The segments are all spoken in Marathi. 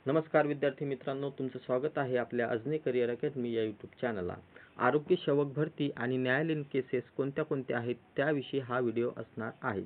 नमस्कार विद्यार्थी मित्रांनो, तुमचं स्वागत आहे आपल्या अजनी करिअर अकॅडमी या यूट्यूब चॅनलला. आरोग्य सेवक भरती आणि न्यायालयीन केसेस कोणत्या कोणत्या आहेत त्याविषयी हा व्हिडिओ असणार आहे.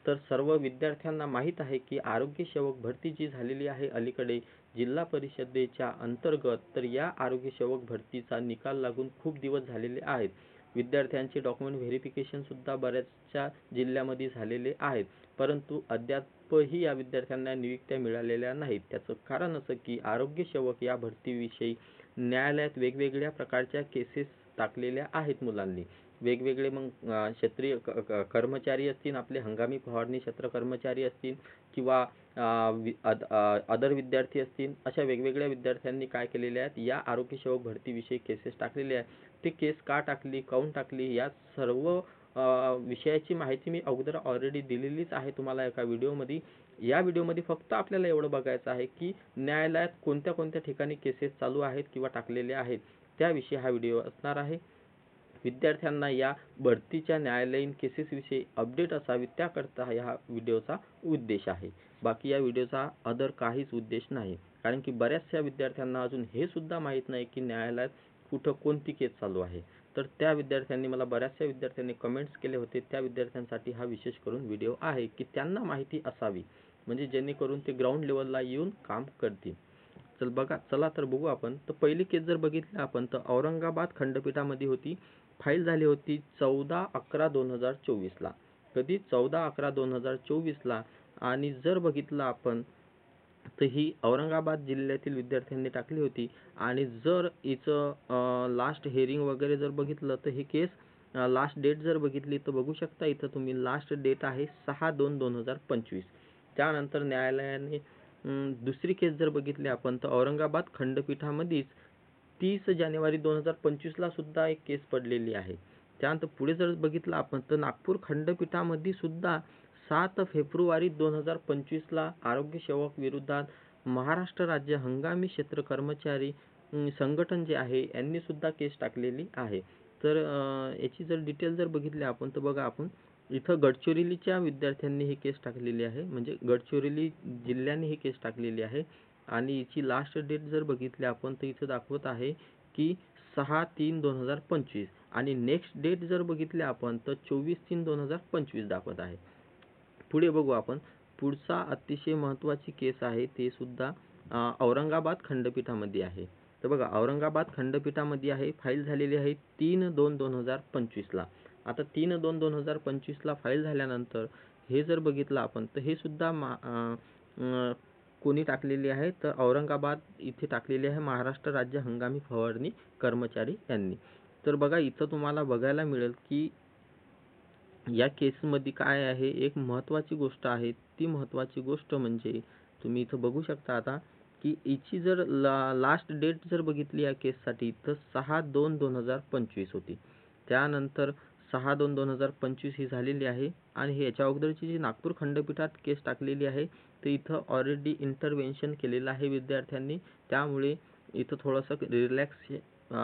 तर सर्व विद्यार्थ्यांना माहीत आहे की आरोग्य सेवक भरती जी झालेली आहे अलीकडे जिल्हा परिषदेच्या अंतर्गत, तर या आरोग्य सेवक भरतीचा निकाल लागून खूप दिवस झालेले आहेत. विद्यार्थ्यांचे डॉक्युमेंट व्हेरिफिकेशन सुद्धा बऱ्याचशा जिल्ह्यामध्ये झालेले आहेत, परंतु अद्यापही या विद्यार्थ्यांना नियुक्त्या मिळालेल्या नाहीत. त्याचं कारण असं की आरोग्य सेवक या भरतीविषयी न्यायालयात वेगवेगळ्या प्रकारच्या केसेस टाकलेल्या आहेत मुलांनी. वेगवेगळे मग क्षेत्रीय कर्मचारी असतील, आपले हंगामी फवारणी क्षेत्र कर्मचारी असतील किंवा अदर विद्यार्थी असतील, अशा वेगवेगळ्या विद्यार्थ्यांनी काय केलेले आहेत, या आरोग्य सेवक भरतीविषयी केसेस टाकलेले आहेत. ते केस का टाकली, काऊन टाकली, या सर्व विषयाची माहिती मी अगोदर ऑलरेडी दिलेलीच आहे तुम्हाला एका व्हिडिओमध्ये. या व्हिडिओमध्ये फक्त आपल्याला एवढं बघायचं आहे की न्यायालयात कोणत्या कोणत्या ठिकाणी केसेस चालू आहेत किंवा टाकलेले आहेत, त्याविषयी हा व्हिडिओ असणार आहे. विद्यार्थ्यांना या भरतीच्या न्यायालयीन केसेसविषयी अपडेट असावी त्याकरता हा व्हिडिओचा उद्देश आहे. बाकी या व्हिडिओचा अदर काहीच उद्देश नाही, कारण की बऱ्याचशा विद्यार्थ्यांना अजून हे सुद्धा माहीत नाही की न्यायालयात कुठं कोणती केस चालू आहे. तर त्या विद्यार्थ्यांनी मला बऱ्याचशा विद्यार्थ्यांनी कमेंट्स केले होते, त्या विद्यार्थ्यांसाठी हा विशेष करून व्हिडिओ आहे की त्यांना माहिती असावी, म्हणजे जेणेकरून ते ग्राउंड लेवलला येऊन काम करतील. चला तर बघू आपण. तर पहिली केस जर बघितली आपण तर औरंगाबाद खंडपीठामध्ये होती. फाईल झाली होती 14/11/2024ला. कधी 14/11/2024ला. आणि जर बघितलं आपण तर ही औरंगाबाद जिल्ह्यातील विद्यार्थ्यांनी टाकली होती. आणि जर हिचं लास्ट हिअरिंग वगैरे जर बघितलं तर ही केस लास्ट डेट जर बघितली तर बघू शकता इथं तुम्ही, लास्ट डेट आहे 6/2/2025. त्यानंतर न्यायालयाने दुसरी केस जर बघितली आपण तर औरंगाबाद खंडपीठामध्येच 30 जानेवारी 2025ला सुद्धा एक केस पडलेली आहे. त्यानंतर पुढे जर बघितलं आपण तर नागपूर खंडपीठामध्ये सुद्धा 7 फेब्रुवारी 2025ला आरोग्य सेवक विरोधात महाराष्ट्र राज्य हंगामी क्षेत्र कर्मचारी संघटन जे आहे यांनी सुद्धा केस टाकलेली आहे. तर याची जर डिटेल जर बघितली आपण तर बघा आपण इथं गडचिरोलीच्या विद्यार्थ्यांनी ही केस टाकलेली आहे, म्हणजे गडचिरोली जिल्ह्याने ही केस टाकलेली आहे. आणि हिची लास्ट डेट जर बघितली आपण तर इथं दाखवत आहे की 6/3/2025. आणि नेक्स्ट डेट जर बघितली आपण तर 24/3/2025 दाखवत आहे. पुढे बघू आपण. पुढचा अतिशय महत्त्वाची केस आहे, ते सुद्धा औरंगाबाद खंडपीठामध्ये आहे. तर बघा, औरंगाबाद खंडपीठामध्ये आहे. फाईल झालेली आहे 3/2/2025ला. आता 3/2/2025ला फाईल झाल्यानंतर हे जर बघितलं आपण तर हे सुद्धा कोणी टाकलेली आहे तर औरंगाबाद इथे टाकलेली आहे, महाराष्ट्र राज्य हंगामी फवारणी कर्मचारी यांनी. तर बघा इथं तुम्हाला बघायला मिळेल की या केसमध्ये काय आहे, एक महत्त्वाची गोष्ट आहे. ती महत्त्वाची गोष्ट म्हणजे तुम्ही इथं बघू शकता आता की हिची जर लास्ट डेट जर बघितली या केससाठी तर 6/2/2025 होती. त्यानंतर 6/2/2025 ही झालेली आहे. आणि याच्या अगोदरची जी नागपूर खंडपीठात केस टाकलेली आहे तर इथं ऑलरेडी इंटरव्हेन्शन केलेलं आहे विद्यार्थ्यांनी, त्यामुळे इथं थोडंसं रिलॅक्स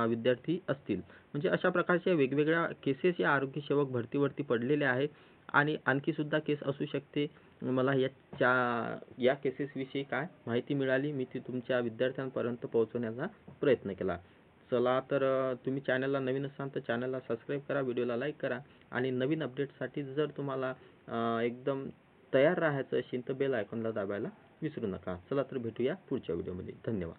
विद्यार्थी असतील. म्हणजे अशा प्रकारच्या वेगवेगळ्या केसेस या आरोग्य सेवक भरतीवरती पडलेल्या आहेत. आणि आणखी सुद्धा केस असू शकते. मला या केसेसविषयी काय माहिती मिळाली मी ती तुमच्या विद्यार्थ्यांपर्यंत पोहोचवण्याचा प्रयत्न केला. चला तर तुम्ही चॅनलला नवीन असाल तर चॅनलला सबस्क्राईब करा, व्हिडिओला लाईक करा. आणि नवीन अपडेटसाठी जर तुम्हाला एकदम तयार राहायचं असेल तर बेल आयकॉनला दाबायला विसरू नका. चला तर भेटूया पुढच्या व्हिडिओमध्ये. धन्यवाद.